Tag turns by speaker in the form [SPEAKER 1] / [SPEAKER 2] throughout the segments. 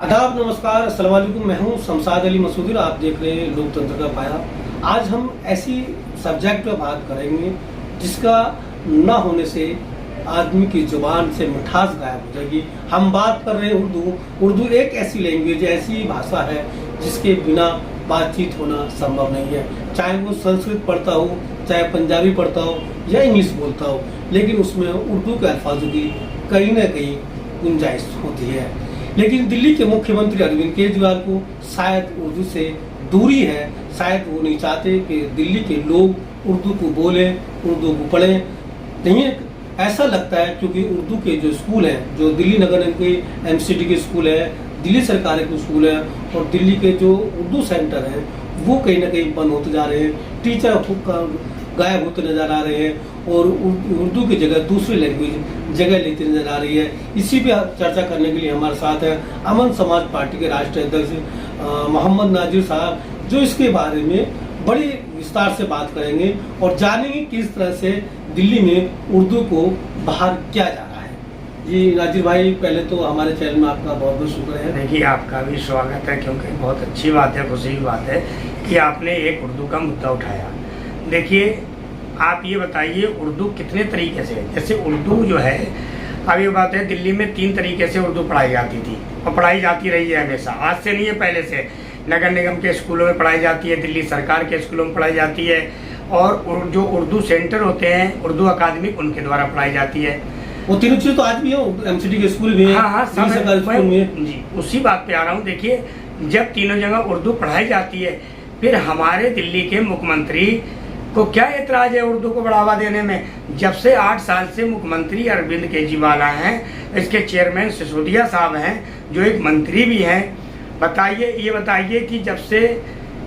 [SPEAKER 1] आदाब, नमस्कार, अस्सलाम वालेकुम। मैं हूं शमशाद अली मसूदी, आप देख रहे हैं लोकतंत्र का पाया। आज हम ऐसी सब्जेक्ट पर बात करेंगे जिसका न होने से आदमी की जुबान से मिठास गायब हो जाएगी। हम बात कर रहे हैं उर्दू। उर्दू एक ऐसी लैंग्वेज, ऐसी भाषा है जिसके बिना बातचीत होना संभव नहीं है। चाहे वो संस्कृत पढ़ता हो, चाहे पंजाबी पढ़ता हो या इंग्लिश बोलता हो, लेकिन उसमें उर्दू के अल्फाजों की कहीं ना कहीं गुंजाइश होती है। लेकिन दिल्ली के मुख्यमंत्री अरविंद केजरीवाल को शायद उर्दू से दूरी है। शायद वो नहीं चाहते कि दिल्ली के लोग उर्दू को बोलें, उर्दू को पढ़ें। नहीं, ऐसा लगता है क्योंकि उर्दू के जो स्कूल हैं, जो दिल्ली नगर निगम के MCD के स्कूल है, दिल्ली सरकार के स्कूल है और दिल्ली के जो उर्दू सेंटर हैं वो कहीं ना कहीं बंद होते जा रहे हैं। टीचर गायब होते नजर आ रहे हैं और उर्दू की जगह दूसरी लैंग्वेज जगह लेती नजर आ रही है। इसी पे चर्चा करने के लिए हमारे साथ है अमन समाज पार्टी के राष्ट्रीय अध्यक्ष मोहम्मद नाजिर साहब, जो इसके बारे में बड़ी विस्तार से बात करेंगे और जानेंगे किस तरह से दिल्ली में उर्दू को बाहर किया जा रहा है। जी नाजिर भाई, पहले तो हमारे चैनल में आपका बहुत बहुत शुक्र है।
[SPEAKER 2] देखिए, आपका भी स्वागत है, क्योंकि बहुत अच्छी बात है, खुशी की बात है कि आपने एक उर्दू का मुद्दा उठाया। देखिए, आप ये बताइए उर्दू कितने तरीके से, जैसे उर्दू जो है, अब ये बात है दिल्ली में 3 तरीके से उर्दू पढ़ाई जाती थी और पढ़ाई जाती रही है हमेशा। आज से नहीं है, पहले से नगर निगम के स्कूलों में पढ़ाई जाती है, दिल्ली सरकार के स्कूलों में पढ़ाई जाती है और जो उर्दू सेंटर होते हैं, उर्दू अकादमी, उनके द्वारा पढ़ाई जाती है।
[SPEAKER 1] वो तीनों चीज तो आज भी है, MCD के स्कूल भी है।
[SPEAKER 2] हाँ,
[SPEAKER 1] सरकारी स्कूल में
[SPEAKER 2] जी, उसी बात पे आ रहा हूँ। देखिए, जब तीनों जगह उर्दू पढ़ाई जाती है, फिर हमारे दिल्ली के मुख्यमंत्री को क्या एतराज है उर्दू को बढ़ावा देने में? जब से 8 साल से मुख्यमंत्री अरविंद केजरीवाल हैं, इसके चेयरमैन सिसोदिया साहब हैं, जो एक मंत्री भी हैं। ये बताइए कि जब से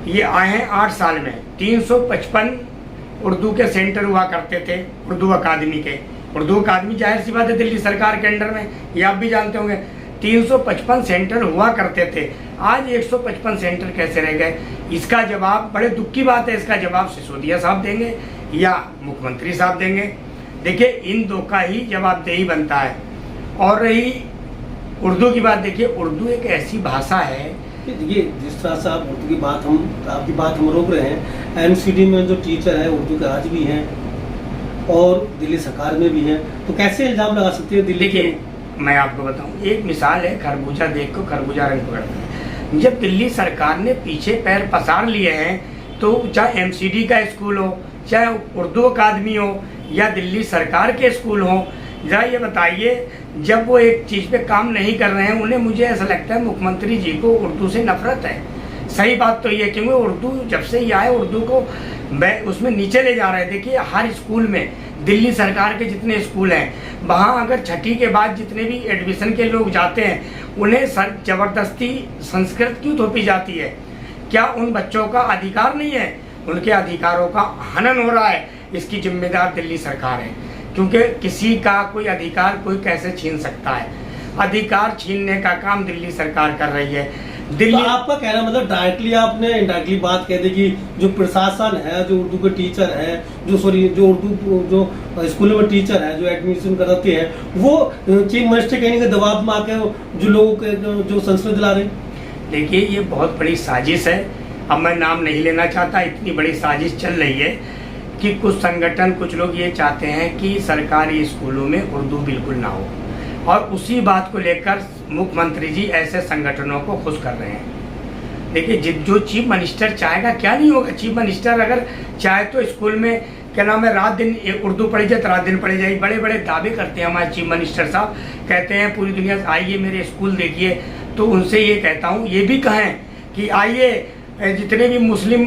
[SPEAKER 2] ये आए हैं 8 साल में 355 उर्दू के सेंटर हुआ करते थे, उर्दू अकादमी के। उर्दू अकादमी जाहिर सी बात है दिल्ली सरकार के अंडर में, ये आप भी जानते होंगे। 355 सेंटर हुआ करते थे, आज 155 सेंटर कैसे रह गए? इसका जवाब, बड़े दुख की बात है, इसका जवाब सिसोदिया साहब देंगे या मुख्यमंत्री साहब देंगे। देखिए, इन दो का ही जवाबदेही बनता है। और रही उर्दू की बात, देखिए उर्दू एक ऐसी भाषा है।
[SPEAKER 1] देखिए, जिस तरह से आप उर्दू की बात आपकी बात हम रोक रहे हैं, MCD में जो टीचर है उर्दू के आज भी हैं और दिल्ली सरकार में भी हैं, तो कैसे इल्जाम लगा सकते हैं दिल्ली के?
[SPEAKER 2] मैं आपको बताऊं, एक मिसाल है, खरबूजा देख को खरबूजा रंग पकड़ता है। जब दिल्ली सरकार ने पीछे पैर पसार लिए हैं, तो चाहे MCD का स्कूल हो, चाहे उर्दू अकादमी हो या दिल्ली सरकार के स्कूल हो, जरा ये बताइए, जब वो एक चीज़ पे काम नहीं कर रहे हैं, उन्हें, मुझे ऐसा लगता है मुख्यमंत्री जी को उर्दू से नफरत है। सही बात तो ये, क्योंकि उर्दू जब से ये आए, उर्दू को उसमें नीचे ले जा रहे हैं। देखिए, हर स्कूल में, दिल्ली सरकार के जितने स्कूल हैं, वहाँ अगर छठी के बाद जितने भी एडमिशन के लोग जाते हैं, उन्हें जबरदस्ती संस्कृत क्यों थोपी जाती है? क्या उन बच्चों का अधिकार नहीं है? उनके अधिकारों का हनन हो रहा है। इसकी जिम्मेदार दिल्ली सरकार है, क्योंकि किसी का कोई अधिकार कोई कैसे छीन सकता है? अधिकार छीनने का काम दिल्ली सरकार कर रही है।
[SPEAKER 1] दिल्ली, तो आपका कहना मतलब डायरेक्टली आपने इनडायरेक्टली बात कह दी कि जो प्रशासन है, जो उर्दू के टीचर है, जो उर्दू जो स्कूलों में टीचर है, जो एडमिशन कराते हैं, वो चीफ मिनिस्टर कहने के दबाव में आके जो लोगों के जो संस्कृत दिला रहे हैं।
[SPEAKER 2] देखिए, ये बहुत बड़ी साजिश है। अब मैं नाम नहीं लेना चाहता, इतनी बड़ी साजिश चल रही है कि कुछ संगठन, कुछ लोग ये चाहते हैं कि सरकारी स्कूलों में उर्दू बिल्कुल ना हो, और उसी बात को लेकर मुख्यमंत्री जी ऐसे संगठनों को खुश कर रहे हैं। देखिए, जो चीफ मिनिस्टर चाहेगा, क्या नहीं होगा। चीफ मिनिस्टर अगर चाहे तो स्कूल में, क्या नाम है, रात दिन उर्दू पढ़ी जाए तो रात दिन पढ़ी जाए। बड़े बड़े दावे करते हैं हमारे चीफ मिनिस्टर साहब, कहते हैं पूरी दुनिया से आइए मेरे स्कूल देखिए। तो उनसे ये कहता हूँ, ये भी कहें कि आइए, जितने भी मुस्लिम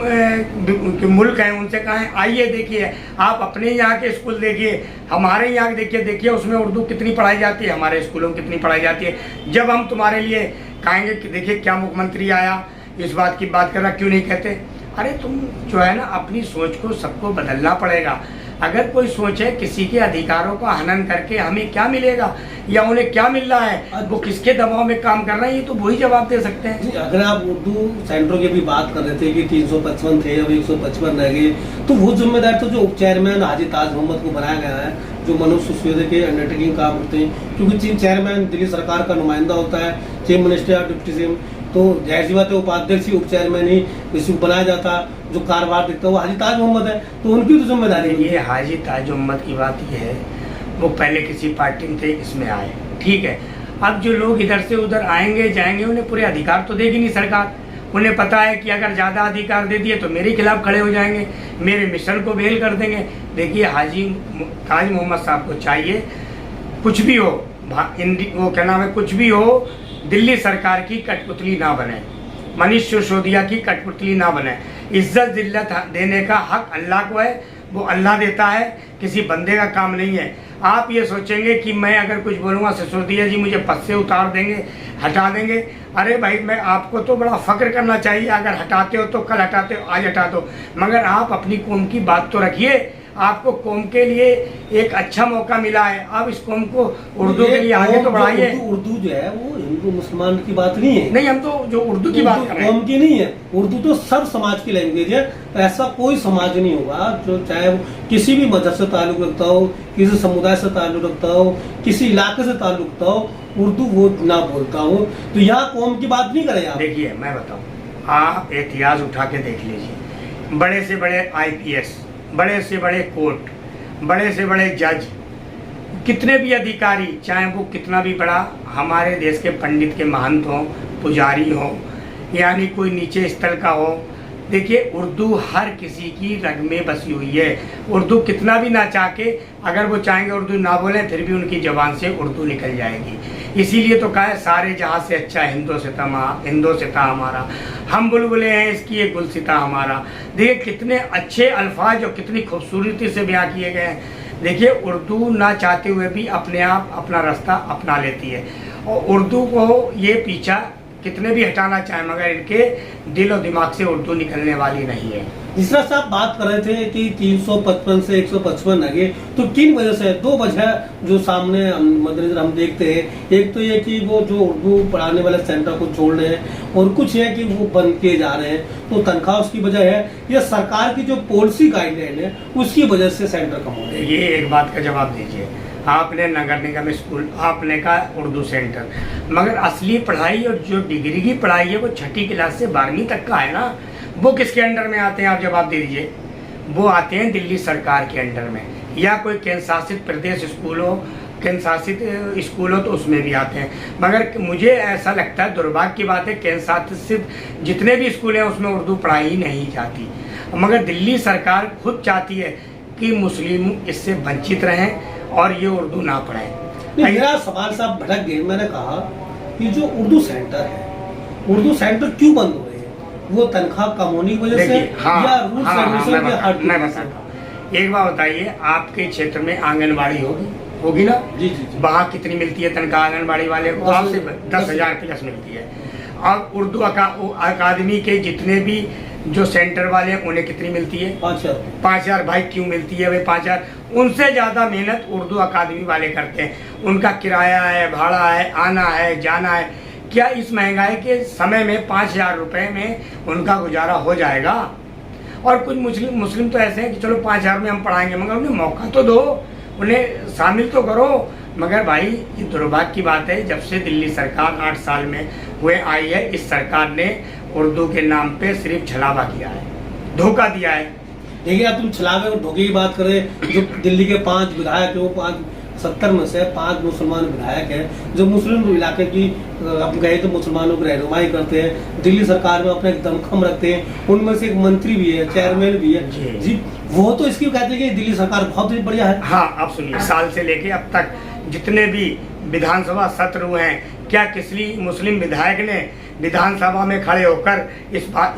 [SPEAKER 2] मुल्क हैं उनसे कहें आइए देखिए, आप अपने यहाँ के स्कूल देखिए, हमारे यहाँ देखिए उसमें उर्दू कितनी पढ़ाई जाती है, हमारे स्कूलों में कितनी पढ़ाई जाती है। जब हम तुम्हारे लिए कहेंगे कि देखिए क्या मुख्यमंत्री आया, इस बात की बात कर रहा, क्यों नहीं कहते? अरे तुम जो है ना, अपनी सोच को सबको बदलना पड़ेगा। अगर कोई सोचे किसी के अधिकारों का हनन करके हमें क्या मिलेगा या उन्हें क्या मिल रहा है, वो किसके दबाव में काम कर रहे हैं, ये तो वही जवाब दे सकते हैं।
[SPEAKER 1] अगर आप उर्दू सेंटरों की भी बात कर रहे थे कि 355 थे, अब 155 रह गए, तो वो जिम्मेदार तो जो उप चेयरमैन हाजी ताज मोहम्मद को बनाया गया है, जो मनोज सिसोदिया के अंडरटेकिंग काम करते हैं, क्योंकि चेयरमैन दिल्ली सरकार का नुमाइंदा होता है, चीफ मिनिस्टर या डिप्टी सीएम, तो जाहिर सी बात है उपाध्यक्ष ही उप चेयरमैन ही किसी को बनाया जाता, जो कारोबार दिखता है वो हाजी ताज मोहम्मद है, तो उनकी तो जिम्मेदारी है।
[SPEAKER 2] ये हाजी ताज मोहम्मद की बात ये है, वो पहले किसी पार्टी में थे, इसमें आए, ठीक है। अब जो लोग इधर से उधर आएंगे जाएंगे, उन्हें पूरे अधिकार तो देगी नहीं सरकार। उन्हें पता है कि अगर ज़्यादा अधिकार दे दिए तो मेरे खिलाफ खड़े हो जाएंगे, मेरे मिशन को बेल कर देंगे। देखिए हाजी ताज मोहम्मद साहब को चाहिए, कुछ भी हो, वो क्या नाम है, कुछ भी हो, दिल्ली सरकार की कठपुतली ना बने, मनीष सिसोदिया की कठपुतली ना बने। इज्जत जिल्लत देने का हक अल्लाह को है, वो अल्लाह देता है, किसी बंदे का काम नहीं है। आप ये सोचेंगे कि मैं अगर कुछ बोलूँगा सिसोदिया जी मुझे पद से उतार देंगे, हटा देंगे। अरे भाई, मैं आपको तो बड़ा फख्र करना चाहिए, अगर हटाते हो तो कल हटाते हो, आज हटा दो, मगर आप अपनी कौम की बात तो रखिए। आपको कौम के लिए एक अच्छा मौका मिला है, अब इस कौम को उर्दू के लिए आगे तो बढ़ाइए।
[SPEAKER 1] उर्दू जो है वो हिंदू मुसलमान की बात नहीं है,
[SPEAKER 2] नहीं, हम तो जो उर्दू की बात कर रहे हैं,
[SPEAKER 1] कौम की नहीं है। उर्दू तो सब समाज की लैंग्वेज है। ऐसा कोई समाज नहीं होगा जो चाहे वो किसी भी मजहब से ताल्लुक रखता हो, किसी समुदाय से ताल्लुक रखता हो, किसी इलाके से ताल्लुक रखता हो, उर्दू वो ना बोलता हो। तो यहाँ कौम की बात नहीं करें आप।
[SPEAKER 2] देखिए मैं बताऊँ, आप इतिहास उठा के देख लीजिए, बड़े से बड़े IPS, बड़े से बड़े कोर्ट, बड़े से बड़े जज, कितने भी अधिकारी, चाहे वो कितना भी बड़ा हमारे देश के पंडित के महंत हों, पुजारी हों, यानी कोई नीचे स्तर का हो, देखिए उर्दू हर किसी की रग में बसी हुई है। उर्दू कितना भी ना चाह के, अगर वो चाहेंगे उर्दू ना बोलें, फिर भी उनकी ज़बान से उर्दू निकल जाएगी। इसीलिए तो कहा है सारे जहाँ से अच्छा हिंदोसिता हमारा, हम बुलबुले हैं इसकी ये गुलसिता हमारा। देखिए कितने अच्छे अल्फाज और कितनी खूबसूरती से बयां किए गए हैं। देखिए उर्दू ना चाहते हुए भी अपने आप अपना रास्ता अपना लेती है, और उर्दू को ये पीछा कितने भी हटाना चाहें, मगर इनके दिल और दिमाग से उर्दू निकलने वाली नहीं है।
[SPEAKER 1] जिस तरह से आप बात कर रहे थे कि 355 से 155 लगे, तो किन वजह से? दो वजह जो सामने मद्देनजर हम देखते हैं। एक तो ये कि वो जो उर्दू पढ़ाने वाले सेंटर को छोड़ रहे हैं, और कुछ है कि वो बंद किए जा रहे हैं, तो तनख्वाह उसकी वजह है, या सरकार की जो पॉलिसी गाइडलाइन है उसकी वजह से सेंटर कम हो रहे हैं।
[SPEAKER 2] ये एक बात का जवाब दीजिए। आपने नगर निगम स्कूल, आपने कहा उर्दू सेंटर, मगर असली पढ़ाई और जो डिग्री की पढ़ाई है वो 6ठी क्लास से 12वीं तक का है ना, वो किसके अंडर में आते हैं? आप जवाब दे दीजिए। वो आते हैं दिल्ली सरकार के अंडर में, या कोई केंद्र शासित प्रदेश स्कूल हो, केंद्र शासित स्कूल हो तो उसमें भी आते हैं। मगर मुझे ऐसा लगता है, दुर्भाग्य की बात है, केंद्र शासित जितने भी स्कूल हैं उसमें उर्दू पढ़ाई ही नहीं जाती, मगर दिल्ली सरकार खुद चाहती है कि मुस्लिम इससे वंचित रहें और ये उर्दू ना पढ़ें।
[SPEAKER 1] मेरा सवाल साहब भटक गए। मैंने कहा कि जो उर्दू सेंटर है, उर्दू सेंटर क्यों बंद हो रहे हैं? वो तनख्वाह कम होने की वजह से, या रूल्स रेगुलेशन के हट?
[SPEAKER 2] मैं बताता हूँ। एक बात बताइए, आपके क्षेत्र में आंगनबाड़ी होगी ना?
[SPEAKER 1] जी जी जी।
[SPEAKER 2] वहाँ कितनी मिलती है तनख्वाह आंगनबाड़ी वाले को? आपसे 10,000 प्लस मिलती है। और उर्दू अकादमी के जितने भी जो सेंटर वाले हैं उन्हें कितनी मिलती है? 5,000। भाई क्यों मिलती है भाई 5,000? उनसे ज़्यादा मेहनत उर्दू अकादमी वाले करते हैं। उनका किराया है, भाड़ा है, आना है, जाना है। क्या इस महंगाई के समय में 5,000 रुपये में उनका गुजारा हो जाएगा? और कुछ मुस्लिम तो ऐसे हैं कि चलो 5,000 में हम पढ़ाएंगे, मगर उन्हें मौका तो दो, उन्हें शामिल तो करो। मगर भाई ये दुर्भाग्य की बात है, जब से दिल्ली सरकार 8 साल में हुए आई है, इस सरकार ने उर्दू के नाम पे सिर्फ छलावा किया है, धोखा दिया है।
[SPEAKER 1] देखिए, अब तुम छलावे और धोखे की बात करें, जो दिल्ली के 5 विधायक है, वो 570 में से 5 मुसलमान विधायक हैं, जो मुस्लिम इलाके की हम कहें तो मुसलमानों की रहनुमाई करते हैं, दिल्ली सरकार में अपने दमखम रखते हैं। उनमें से एक मंत्री भी है, चेयरमैन भी है जी। वो तो इसकी कहते हैं कि दिल्ली सरकार बहुत ही बढ़िया है।
[SPEAKER 2] हाँ, आप सुनिए, साल से लेके अब तक जितने भी विधानसभा सत्र हुए हैं, क्या किसी मुस्लिम विधायक ने विधानसभा में खड़े होकर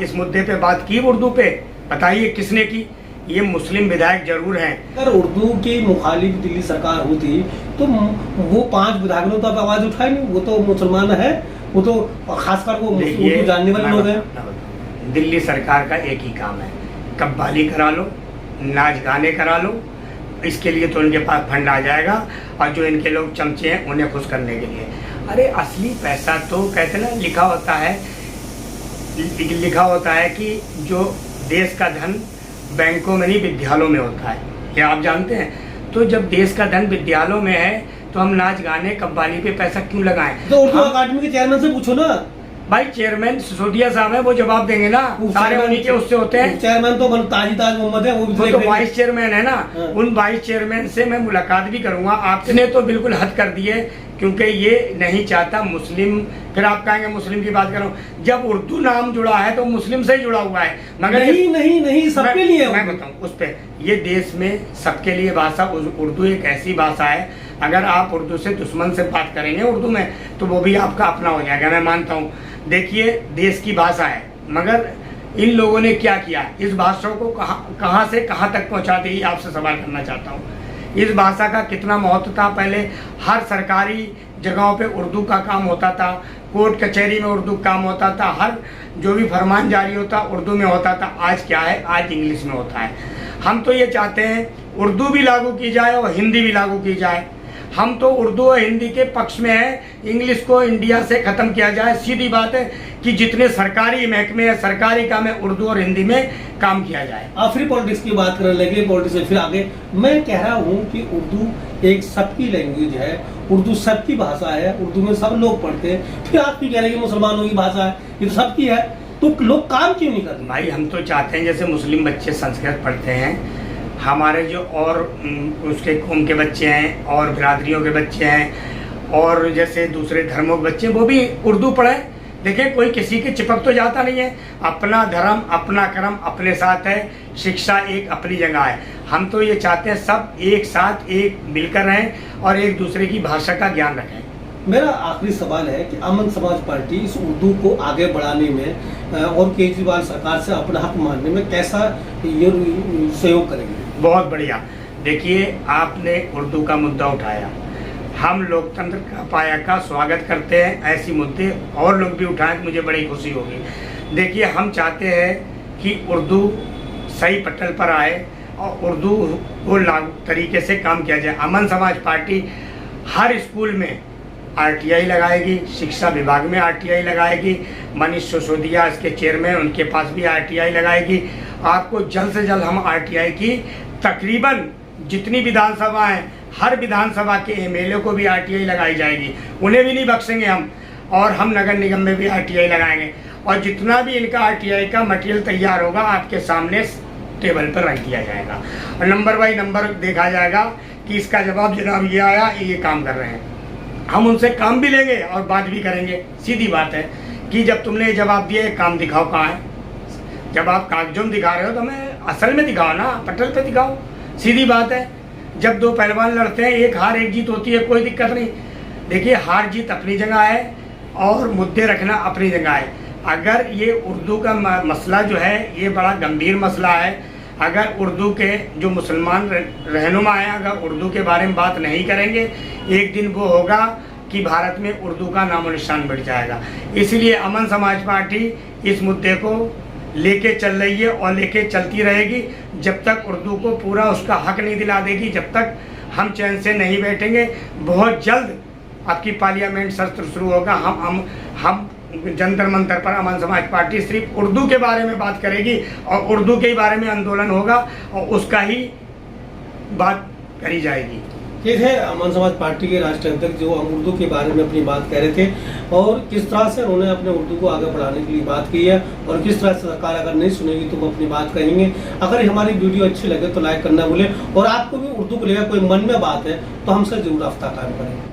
[SPEAKER 2] इस मुद्दे पे बात की उर्दू पे? बताइए किसने की? ये मुस्लिम विधायक जरूर हैं।
[SPEAKER 1] अगर उर्दू के मुखालिफ दिल्ली सरकार होती तो वो 5 विधायकों ने तो आवाज उठाई नहीं। वो तो मुसलमान है, वो तो खासकर वो उर्दू जानने वाले लोग हैं।
[SPEAKER 2] दिल्ली सरकार का एक ही काम है, कव्वाली करा लो, नाच गाने करा लो, इसके लिए तो इनके पास फंड आ जाएगा, और जो इनके लोग चमचे हैं उन्हें खुश करने के लिए। अरे असली पैसा तो कहते ना लिखा होता है कि जो देश का धन बैंकों में नहीं विद्यालयों में होता है, क्या आप जानते हैं? तो जब देश का धन विद्यालयों में है तो हम नाच गाने कव्वाली पे पैसा क्यों लगाएं?
[SPEAKER 1] तो उर्दू अकादमी के चेयरमैन से पूछो ना।
[SPEAKER 2] भाई चेयरमैन सिसोदिया साहब है, वो जवाब देंगे ना, सारे उन्हीं के उससे होते हैं।
[SPEAKER 1] चेयरमैन तो ताज मोहम्मद है, वो
[SPEAKER 2] तो वाइस चेयरमैन है ना।
[SPEAKER 1] हाँ।
[SPEAKER 2] उन वाइस चेयरमैन से मैं मुलाकात भी करूंगा। आपने तो बिल्कुल हद कर दी है, क्योंकि ये नहीं चाहता मुस्लिम, फिर आप कहेंगे मुस्लिम की बात करो, जब उर्दू नाम जुड़ा है तो मुस्लिम से ही जुड़ा हुआ है। मगर
[SPEAKER 1] नहीं सबके लिए
[SPEAKER 2] मैं बताऊं उस पे, ये देश में सबके लिए भाषा, उर्दू एक ऐसी भाषा है, अगर आप उर्दू से दुश्मन से बात करेंगे उर्दू में तो वो भी आपका अपना हो जाएगा, मैं मानता हूँ। देखिए देश की भाषा है, मगर इन लोगों ने क्या किया, इस भाषा को कहाँ से कहाँ तक पहुँचा दी, ये आपसे सवाल करना चाहता हूँ। इस भाषा का कितना महत्व था, पहले हर सरकारी जगहों पे उर्दू का काम होता था, कोर्ट कचहरी में उर्दू काम होता था, हर जो भी फरमान जारी होता उर्दू में होता था। आज क्या है, आज इंग्लिश में होता है। हम तो ये चाहते हैं उर्दू भी लागू की जाए और हिंदी भी लागू की जाए। हम तो उर्दू और हिंदी के पक्ष में है, इंग्लिश को इंडिया से खत्म किया जाए। सीधी बात है कि जितने सरकारी महकमे है, सरकारी काम है, उर्दू और हिंदी में काम किया जाए।
[SPEAKER 1] आप फिर पॉलिटिक्स की बात करने लगे, पॉलिटिक्स से फिर आगे मैं कह रहा हूँ कि उर्दू एक सबकी लैंग्वेज है, उर्दू सबकी भाषा है, उर्दू में सब लोग पढ़ते हैं। फिर आप भी कह रहे हैं कि मुसलमानों की भाषा है, ये तो सबकी है, तो लोग काम क्यों नहीं कर रहे?
[SPEAKER 2] भाई हम तो चाहते हैं जैसे मुस्लिम बच्चे संस्कृत पढ़ते हैं, हमारे जो और उसके कौम के बच्चे हैं और बिरादरियों के बच्चे हैं और जैसे दूसरे धर्मों के बच्चे, वो भी उर्दू पढ़ें। देखिए कोई किसी के चिपक तो जाता नहीं है, अपना धर्म अपना कर्म अपने साथ है, शिक्षा एक अपनी जगह है। हम तो ये चाहते हैं सब एक साथ एक मिलकर रहें और एक दूसरे की भाषा का ज्ञान रखें।
[SPEAKER 1] मेरा आखिरी सवाल है कि अमन समाज पार्टी इस उर्दू को आगे बढ़ाने में और केजरीवाल सरकार से अपना हक मानने में कैसा ये सहयोग करेंगे?
[SPEAKER 2] बहुत बढ़िया। देखिए आपने उर्दू का मुद्दा उठाया, हम लोकतंत्र का पाया का स्वागत करते हैं। ऐसी मुद्दे और लोग भी उठाएं तो मुझे बड़ी खुशी होगी। देखिए हम चाहते हैं कि उर्दू सही पटल पर आए और उर्दू को लागू तरीके से काम किया जाए। अमन समाज पार्टी हर स्कूल में RTI लगाएगी, शिक्षा विभाग में RTI लगाएगी, मनीष सिसोदिया इसके चेयरमैन, उनके पास भी RTI लगाएगी। आपको जल्द से जल्द हम RTI की तकरीबन जितनी विधानसभा हैं, हर विधानसभा के MLA को भी RTI लगाई जाएगी, उन्हें भी नहीं बख्शेंगे हम। और हम नगर निगम में भी RTI लगाएंगे और जितना भी इनका RTI का मटेरियल तैयार होगा आपके सामने टेबल पर रख दिया जाएगा और नंबर बाई नंबर देखा जाएगा कि इसका जवाब जनाब ये आया, ये काम कर रहे हैं। हम उनसे काम भी लेंगे और बात भी करेंगे। सीधी बात है कि जब तुमने जवाब दिया, काम दिखाओ कहाँ है। जब आप कागजों में दिखा रहे हो तो हमें असल में दिखाओ ना, पटल पे दिखाओ। सीधी बात है, जब दो पहलवान लड़ते हैं, एक हार एक जीत होती है, कोई दिक्कत नहीं। देखिए हार जीत अपनी जगह है और मुद्दे रखना अपनी जगह है। अगर ये उर्दू का मसला जो है ये बड़ा गंभीर मसला है, अगर उर्दू के जो मुसलमान रहनुमा हैं अगर उर्दू के बारे में बात नहीं करेंगे, एक दिन वो होगा कि भारत में उर्दू का नामो निशान बढ़ जाएगा। इसलिए अमन समाज पार्टी इस मुद्दे को लेके चल रही है और लेके चलती रहेगी जब तक उर्दू को पूरा उसका हक नहीं दिला देगी, जब तक हम चैन से नहीं बैठेंगे। बहुत जल्द आपकी पार्लियामेंट सत्र शुरू होगा। हम जंतर मंतर पर अमन समाज पार्टी सिर्फ उर्दू के बारे में बात करेगी और उर्दू के बारे में आंदोलन होगा और उसका ही बात करी जाएगी।
[SPEAKER 1] ये थे अमन समाज पार्टी के राष्ट्रीय अध्यक्ष जो उर्दू के बारे में अपनी बात कह रहे थे और किस तरह से उन्होंने अपने उर्दू को आगे बढ़ाने के लिए बात की है और किस तरह से सरकार अगर नहीं सुनेगी तो वो अपनी बात कहेंगे। अगर हमारी वीडियो अच्छी लगे तो लाइक करना भूलें और आपको भी उर्दू को लेकर कोई मन में बात है तो हमसे जरूर रब्ता कायम करें।